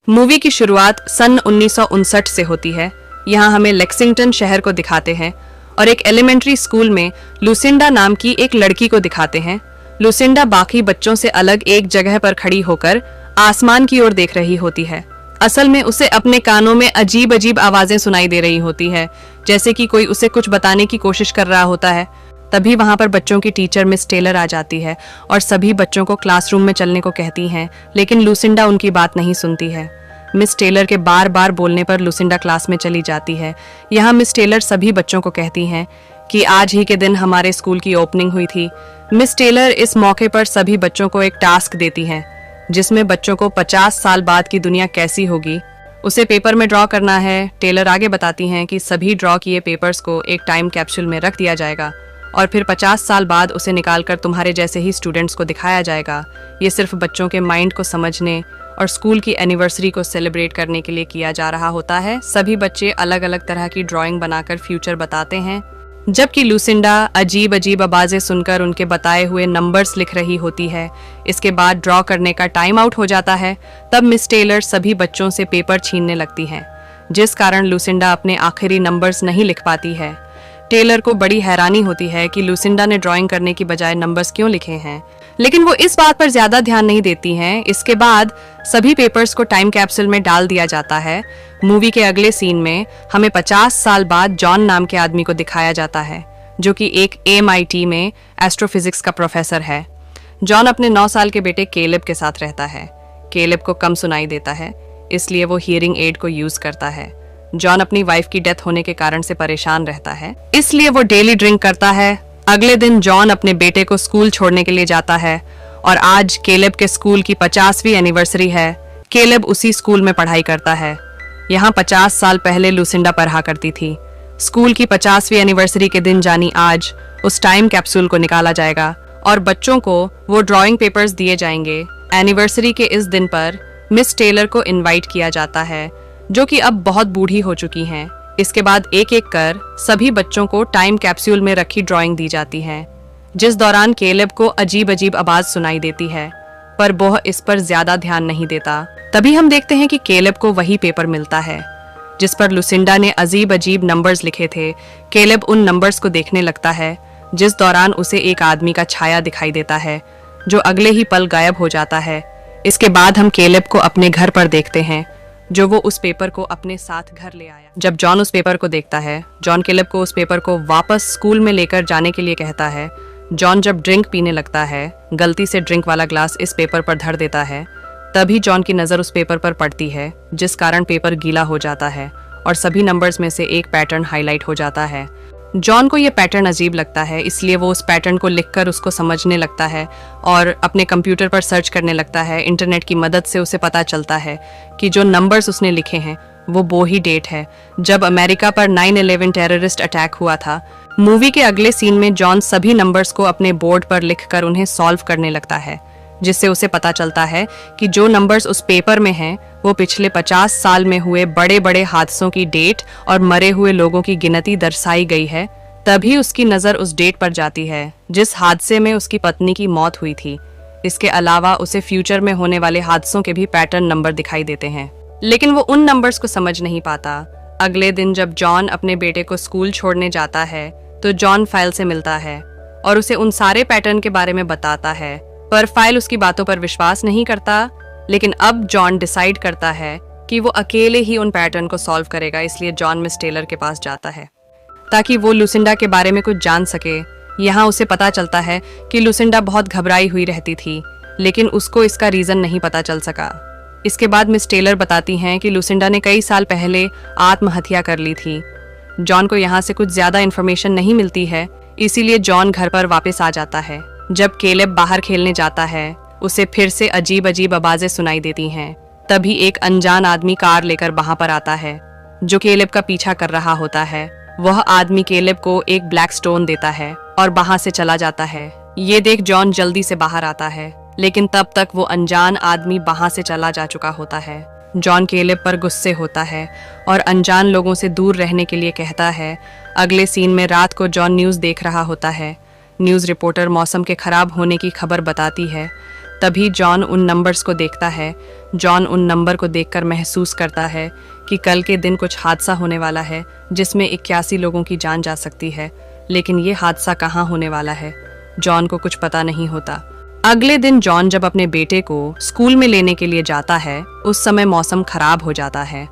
Movie की शुरुआत सन 1959 से होती है। यहाँ हमें लेक्सिंगटन शहर को दिखाते हैं और एक एलिमेंट्री स्कूल में लुसिंडा नाम की एक लड़की को दिखाते हैं। लुसिंडा बाकी बच्चों से अलग एक जगह पर खड़ी होकर आसमान की ओर देख रही होती है। असल में उसे अपने कानों में अजीब अजीब आवाजें सुनाई दे रही होती है, जैसे कि कोई उसे कुछ बताने की कोशिश कर रहा होता है। तभी वहां पर बच्चों की टीचर मिस टेलर आ जाती है और सभी बच्चों को क्लासरूम में चलने को कहती हैं, लेकिन लुसिंडा उनकी बात नहीं सुनती है। मिस टेलर के बार बार बोलने पर लुसिंडा क्लास में चली जाती है। यहाँ मिस टेलर सभी बच्चों को कहती हैं कि आज ही के दिन हमारे स्कूल की ओपनिंग हुई थी। मिस टेलर इस मौके पर सभी बच्चों को एक टास्क देती हैं, जिसमें बच्चों को 50 साल बाद की दुनिया कैसी होगी उसे पेपर में ड्रॉ करना है। टेलर आगे बताती हैं कि सभी ड्रॉ किए पेपर्स को एक टाइम कैप्सूल में रख दिया जाएगा और फिर 50 साल बाद उसे निकालकर तुम्हारे जैसे ही स्टूडेंट्स को दिखाया जाएगा। ये सिर्फ बच्चों के माइंड को समझने और स्कूल की एनिवर्सरी को सेलिब्रेट करने के लिए किया जा रहा होता है। सभी बच्चे अलग अलग तरह की ड्राइंग बनाकर फ्यूचर बताते हैं, जबकि लुसिंडा अजीब अजीब आवाजें सुनकर उनके बताए हुए नंबर्स लिख रही होती है। इसके बाद ड्रॉ करने का टाइम आउट हो जाता है। तब मिस टेलर सभी बच्चों से पेपर छीनने लगती हैं, जिस कारण लुसिंडा अपने आखिरी नंबर्स नहीं लिख पाती है। टेलर को बड़ी हैरानी होती है कि लुसिंडा ने ड्राइंग करने की बजाय नंबर्स क्यों लिखे हैं, लेकिन वो इस बात पर ज्यादा ध्यान नहीं देती हैं। इसके बाद सभी पेपर्स को टाइम कैप्सूल में डाल दिया जाता है। मूवी के अगले सीन में हमें 50 साल बाद जॉन नाम के आदमी को दिखाया जाता है, जो कि एक MIT में एस्ट्रोफिजिक्स का प्रोफेसर है। जॉन अपने 9 साल के बेटे केलेब के साथ रहता है। केलेब को कम सुनाई देता है, इसलिए वो हियरिंग एड को यूज करता है। जॉन अपनी वाइफ की डेथ होने के कारण से परेशान रहता है, इसलिए वो डेली ड्रिंक करता है। अगले दिन जॉन अपने बेटे को स्कूल छोड़ने के लिए जाता है और आज केलेब के स्कूल की 50वीं एनिवर्सरी है। केलेब उसी स्कूल में पढ़ाई करता है। यहाँ 50 साल पहले लुसिंडा पढ़ा करती थी। स्कूल की 50वीं एनिवर्सरी के दिन जानी आज उस टाइम कैप्सूल को निकाला जाएगा और बच्चों को वो ड्राइंग पेपर्स दिए जाएंगे। एनिवर्सरी के इस दिन पर मिस टेलर को इनवाइट किया जाता है, जो कि अब बहुत बूढ़ी हो चुकी हैं। इसके बाद एक एक कर सभी बच्चों को टाइम कैप्सूल में रखी ड्राइंग दी जाती है, जिस दौरान केलेब को अजीब अजीब आवाज सुनाई देती है, पर वह इस पर ज्यादा ध्यान नहीं देता। तभी हम देखते हैं कि केलेब को वही पेपर मिलता है जिस पर लुसिंडा ने अजीब अजीब नंबर्स लिखे थे। केलेब उन नंबर्स को देखने लगता है, जिस दौरान उसे एक आदमी का छाया दिखाई देता है, जो अगले ही पल गायब हो जाता है। इसके बाद हम केलेब को अपने घर पर देखते हैं, जो वो उस पेपर को अपने साथ घर ले आया। जब जॉन उस पेपर को देखता है, जॉन केलेब को उस पेपर को वापस स्कूल में लेकर जाने के लिए कहता है। जॉन जब ड्रिंक पीने लगता है, गलती से ड्रिंक वाला ग्लास इस पेपर पर धर देता है। तभी जॉन की नज़र उस पेपर पर पड़ती है, जिस कारण पेपर गीला हो जाता है और सभी नंबर्स में से एक पैटर्न हाईलाइट हो जाता है। जॉन को यह पैटर्न अजीब लगता है, इसलिए वो उस पैटर्न को लिखकर उसको समझने लगता है और अपने कंप्यूटर पर सर्च करने लगता है। इंटरनेट की मदद से उसे पता चलता है कि जो नंबर्स उसने लिखे हैं वो ही डेट है जब अमेरिका पर 9/11 टेररिस्ट अटैक हुआ था। मूवी के अगले सीन में जॉन सभी नंबर्स को अपने बोर्ड पर लिखकर उन्हें सॉल्व करने लगता है, जिससे उसे पता चलता है कि जो नंबर्स उस पेपर में हैं वो पिछले 50 साल में हुए बड़े बड़े हादसों की डेट और मरे हुए लोगों की गिनती दर्शाई गई है। तभी उसकी नज़र उस डेट पर जाती है जिस हादसे में उसकी पत्नी की मौत हुई थी। इसके अलावा उसे फ्यूचर में होने वाले हादसों के भी पैटर्न नंबर दिखाई देते हैं, लेकिन वो उन नंबर्स को समझ नहीं पाता। अगले दिन जब जॉन अपने बेटे को स्कूल छोड़ने जाता है, तो जॉन फाइल से मिलता है और उसे उन सारे पैटर्न के बारे में बताता है, पर फाइल उसकी बातों पर विश्वास नहीं करता। लेकिन अब जॉन डिसाइड करता है कि वो अकेले ही उन पैटर्न को सॉल्व करेगा, इसलिए जॉन मिस टेलर के पास जाता है ताकि वो लुसिंडा के बारे में कुछ जान सके। यहाँ उसे पता चलता है कि लुसिंडा बहुत घबराई हुई रहती थी, लेकिन उसको इसका रीजन नहीं पता चल सका। इसके बाद मिस टेलर बताती हैं कि लुसिंडा ने कई साल पहले आत्महत्या कर ली थी। जॉन को यहाँ से कुछ ज्यादा इन्फॉर्मेशन नहीं मिलती है, इसीलिए जॉन घर पर वापस आ जाता है। जब केलेब बाहर खेलने जाता है, उसे फिर से अजीब अजीब आवाजें सुनाई देती हैं। तभी एक अनजान आदमी कार लेकर वहां पर आता है, जो केलेब का पीछा कर रहा होता है। वह आदमी केलेब को एक ब्लैक स्टोन देता है और वहां से चला जाता है। ये देख जॉन जल्दी से बाहर आता है, लेकिन तब तक वो अनजान आदमी वहां से चला जा चुका होता है। जॉन केलेब पर गुस्से होता है और अनजान लोगों से दूर रहने के लिए कहता है। अगले सीन में रात को जॉन न्यूज़ देख रहा होता है। न्यूज़ रिपोर्टर मौसम के खराब होने की खबर बताती है। तभी जॉन उन नंबर्स को देखता है। जॉन उन नंबर को देखकर महसूस करता है कि कल के दिन कुछ हादसा होने वाला है जिसमें 81 लोगों की जान जा सकती है, लेकिन ये हादसा कहाँ होने वाला है, जॉन को कुछ पता नहीं होता। अगले दिन जॉन जब अपने बेटे को स्कूल में लेने के लिए जाता है, उस समय मौसम खराब हो जाता है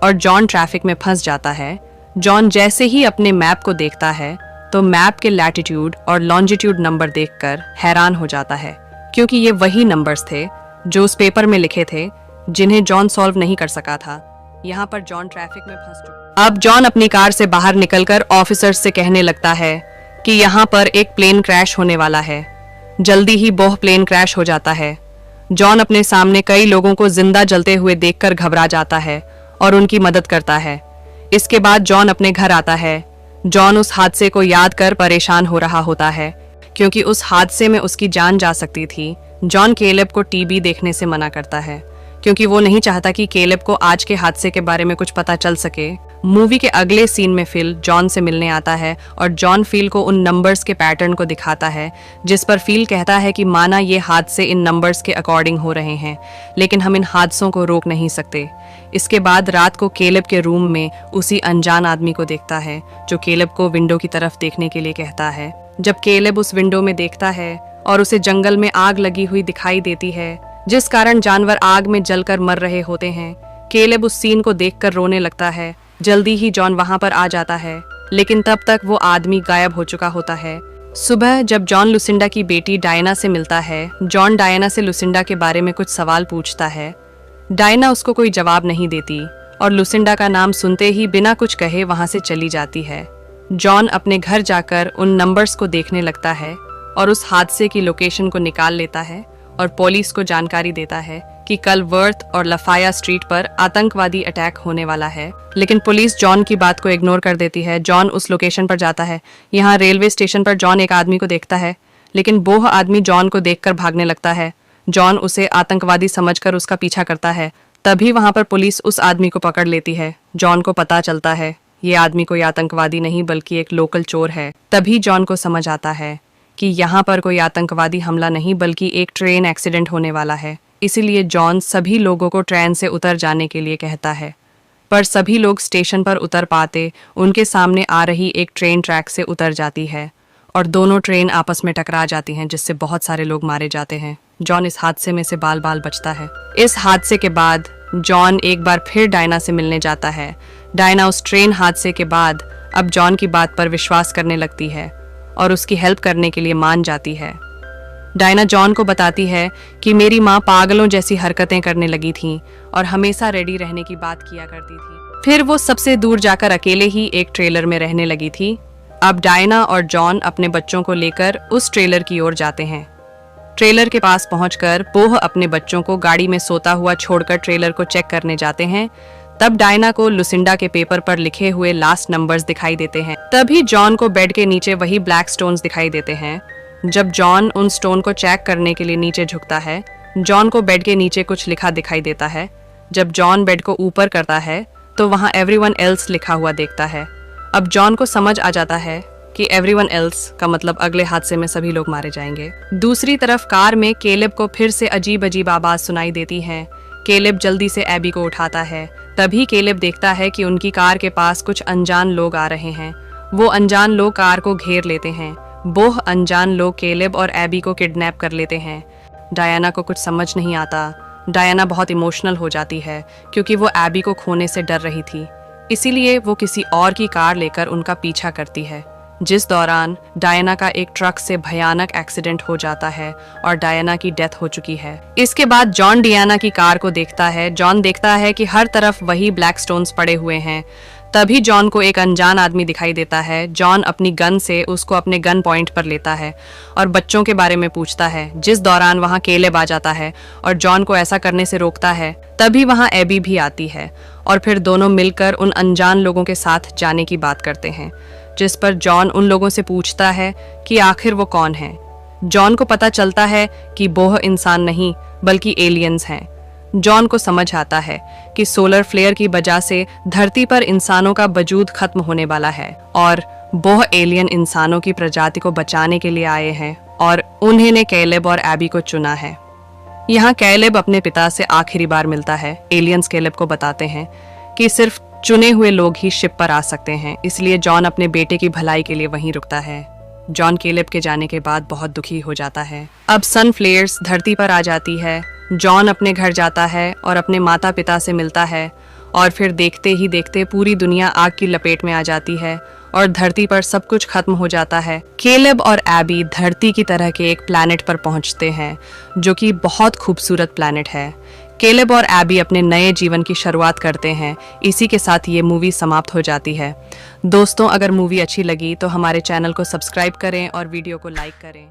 और जॉन ट्रैफिक में फंस जाता है। जॉन जैसे ही अपने मैप को देखता है तो मैप के लैटिट्यूड और लॉन्जिट्यूड नंबर देखकर हैरान हो जाता है, क्योंकि ये वही नंबर्स थे जो उस पेपर में लिखे थे जिन्हें जॉन सॉल्व नहीं कर सका था। यहाँ पर जॉन ट्रैफिक में फंस चुका। अब जॉन अपनी कार से बाहर निकलकर ऑफिसर्स से कहने लगता है कि यहाँ पर एक प्लेन क्रैश होने वाला है। जल्दी ही बोह प्लेन क्रैश हो जाता है। जॉन अपने सामने कई लोगों को जिंदा जलते हुए देखकर घबरा जाता है और उनकी मदद करता है। इसके बाद जॉन अपने घर आता है। जॉन उस हादसे को याद कर परेशान हो रहा होता है, क्योंकि उस हादसे में उसकी जान जा सकती थी। जॉन केलेब को टीवी देखने से मना करता है, क्योंकि वो नहीं चाहता कि केलेब को आज के हादसे के बारे में कुछ पता चल सके। मूवी के अगले सीन में फिल जॉन से मिलने आता है और जॉन फिल को उन नंबर्स के पैटर्न को दिखाता है, जिस पर फिल कहता है कि माना ये हादसे इन नंबर्स के अकॉर्डिंग हो रहे हैं, लेकिन हम इन हादसों को रोक नहीं सकते। इसके बाद रात को केलेब के रूम में उसी अनजान आदमी को देखता है जो केलेब को विंडो की तरफ देखने के लिए कहता है। जब केलेब उस विंडो में देखता है और उसे जंगल में आग लगी हुई दिखाई देती है, जिस कारण जानवर आग में जलकर मर रहे होते हैं, केलेब उस सीन को देखकर रोने लगता है। जल्दी ही जॉन वहां पर आ जाता है, लेकिन तब तक वो आदमी गायब हो चुका होता है। सुबह जब जॉन लुसिंडा की बेटी डायना से मिलता है, जॉन डायना से लुसिंडा के बारे में कुछ सवाल पूछता है। डायना उसको कोई जवाब नहीं देती और लुसिंडा का नाम सुनते ही बिना कुछ कहे वहां से चली जाती है। जॉन अपने घर जाकर उन नंबर्स को देखने लगता है और उस हादसे की लोकेशन को निकाल लेता है और पुलिस को जानकारी देता है कि कल वर्थ और लफाया स्ट्रीट पर आतंकवादी अटैक होने वाला है। लेकिन पुलिस जॉन की बात को इग्नोर कर देती है। जॉन उस लोकेशन पर जाता है। यहाँ रेलवे स्टेशन पर जॉन एक आदमी को देखता है, लेकिन वो आदमी जॉन को देखकर भागने लगता है। जॉन उसे आतंकवादी समझकर उसका पीछा करता है। तभी वहां पर पुलिस उस आदमी को पकड़ लेती है। जॉन को पता चलता है ये आदमी कोई आतंकवादी नहीं बल्कि एक लोकल चोर है। तभी जॉन को समझ आता है कि यहाँ पर कोई आतंकवादी हमला नहीं बल्कि एक ट्रेन एक्सीडेंट होने वाला है। इसीलिए जॉन सभी लोगों को ट्रेन से उतर जाने के लिए कहता है, पर सभी लोग स्टेशन पर उतर पाते उनके सामने आ रही एक ट्रेन ट्रैक से उतर जाती है और दोनों ट्रेन आपस में टकरा जाती हैं, जिससे बहुत सारे लोग मारे जाते हैं। जॉन इस हादसे में से बाल बाल बचता है। इस हादसे के बाद जॉन एक बार फिर डायना से मिलने जाता है। डायना उस ट्रेन हादसे के बाद अब जॉन की बात पर विश्वास करने लगती है और उसकी हेल्प करने के लिए मान जाती है। डायना जॉन को बताती है कि मेरी माँ पागलों जैसी हरकतें करने लगी थी और हमेशा रेडी रहने की बात किया करती थी। फिर वो सबसे दूर जाकर अकेले ही एक ट्रेलर में रहने लगी थी। अब डायना और जॉन अपने बच्चों को लेकर उस ट्रेलर की ओर जाते हैं। ट्रेलर के पास पहुंचकर वो अपने बच्चों को गाड़ी में सोता हुआ छोड़कर ट्रेलर को चेक करने जाते हैं। तब डायना को लुसिंडा के पेपर पर लिखे हुए लास्ट नंबर्स दिखाई देते हैं। तभी जॉन को बेड के नीचे वही ब्लैक स्टोन्स दिखाई देते हैं। जब जॉन उन स्टोन को चेक करने के लिए नीचे झुकता है, जॉन को बेड के नीचे कुछ लिखा दिखाई देता है। जब जॉन बेड को ऊपर करता है तो वहां एवरीवन एल्स लिखा हुआ देखता है। अब जॉन को समझ आ जाता है कि एवरीवन एल्स का मतलब अगले हादसे में सभी लोग मारे जाएंगे। दूसरी तरफ कार में केलेब को फिर से अजीब अजीब आवाज सुनाई देती है। केलेब जल्दी से एबी को उठाता है। तभी केलेब देखता है कि उनकी कार के पास कुछ अनजान लोग आ रहे हैं। वो अनजान लोग कार को घेर लेते हैं। वो अनजान लोग केलेब और एबी को किडनैप कर लेते हैं। डायना को कुछ समझ नहीं आता। डायना बहुत इमोशनल हो जाती है क्योंकि वो एबी को खोने से डर रही थी। इसीलिए वो किसी और की कार लेकर उनका पीछा करती है, जिस दौरान डायना का एक ट्रक से भयानक एक्सीडेंट हो जाता है और डायना की डेथ हो चुकी है। इसके बाद जॉन डियाना की कार को देखता है। जॉन देखता है कि हर तरफ वही ब्लैक स्टोन्स पड़े हुए हैं। तभी जॉन को एक अनजान आदमी दिखाई देता है। जॉन अपनी गन से उसको अपने गन पॉइंट पर लेता है और बच्चों के बारे में पूछता है, जिस दौरान वहां केलेब आ जाता है और जॉन को ऐसा करने से रोकता है। तभी वहां एबी भी आती है और फिर दोनों मिलकर उन अनजान लोगों के साथ जाने की बात करते हैं, जिस पर जॉन उन लोगों से पूछता है कि आखिर वो कौन है। जॉन को पता चलता है कि वो इंसान नहीं बल्कि एलियंस हैं। जॉन को समझ आता है कि सोलर फ्लेयर की वजह से धरती पर इंसानों का वजूद खत्म होने वाला है और वो एलियन इंसानों की प्रजाति को बचाने के लिए आए हैं और उन्होंने केलेब और एबी को चुना है। यहाँ कैलेब अपने पिता से आखिरी बार मिलता है। एलियंस कैलेब को बताते हैं कि सिर्फ चुने हुए लोग ही शिप पर आ सकते हैं, इसलिए जॉन अपने बेटे की भलाई के लिए वहीं रुकता है। जॉन कैलेब के जाने के बाद बहुत दुखी हो जाता है। अब सन फ्लेयर्स धरती पर आ जाती है। जॉन अपने घर जाता है और अपने माता पिता से मिलता है और फिर देखते ही देखते पूरी दुनिया आग की लपेट में आ जाती है और धरती पर सब कुछ खत्म हो जाता है। कैलेब और एबी धरती की तरह के एक प्लैनेट पर पहुंचते हैं जो कि बहुत खूबसूरत प्लैनेट है। कैलेब और एबी अपने नए जीवन की शुरुआत करते हैं। इसी के साथ ये मूवी समाप्त हो जाती है। दोस्तों, अगर मूवी अच्छी लगी तो हमारे चैनल को सब्सक्राइब करें और वीडियो को लाइक करें।